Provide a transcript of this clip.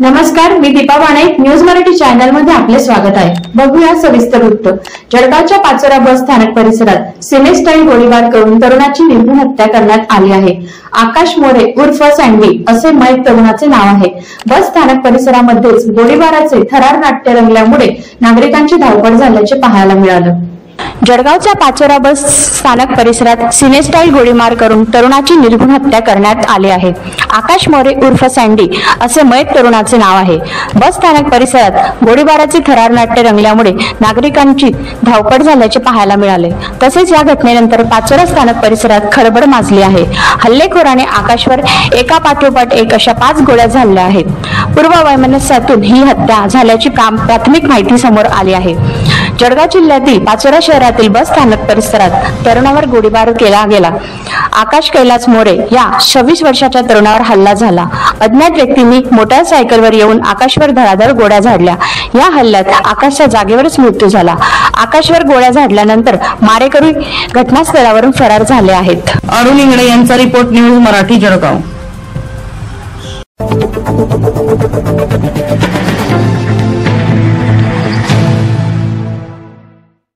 नमस्कार, मी Deepa वाणे. News Marathi channel मध्ये आपले स्वागत आहे. बघूया सविस्तर वृत्त. जळगावच्या पाचोरा बस स्थानक परिसरात सीमेस्टाईल गोळीबार करून तरुणाची निर्घृण हत्या करण्यात आली आहे. आकाश मोरे उर्फ सँडी असे मयत तरुणाचे नाव आहे. बस स्थानक परिसरामध्येच गोळीबाराचे थरार नाट्य रंगल्यामुळे नागरिकांची धावपळ झाल्याचे पाहायला मिळालं. जळगावच्या पाचोरा बस स्थानक परिसरात सीमेस्टाईल गोळीबार करून तरुणाची निर्घृण हत्या करण्यात आली आहे. आकाश मोरे उर्फ सँडी असे मयत तरुणाचे नाव आहे. बस स्थानक परिसरात गोळीबाराचे थरार नाट्य रंगल्यामुळे नागरिकांची धावपळ झाल्याचे पाहायला मिळाले. तसेच या घटनेनंतर पाचोरा स्थानक परिसरात खळबळ माजली आहे. हल्लेखोराने आकाशवर एका पाठोपाठ एक अशा 5 गोळ्या झाडल्या आहेत. पूर्ववैमनस्यातून ही हत्या झाल्याची प्राथमिक माहिती समोर आली आहे. जळगाव जिल्ह्यातील पाचोरा शहरातील बस स्थानक परिसरात तरुणावर गोळीबार केला गेला. आकाश कैलास मोरे या 26 वर्षाच्या तरुणावर हल्ला झाला. अज्ञात व्यक्तींनी मोटारसायकलवर येऊन आकाशवर धडाधड गोळ्या झाडल्या. या हल्ल्यात आकाशच्या जागेवरच मृत्यू झाला. आकाशवर गोळ्या झाडल्यानंतर मारेकरी घटनास्थळावरून फरार झाले आहेत. अरुण इंगळे यांचा रिपोर्ट, न्यूज मराठी, जळगाव.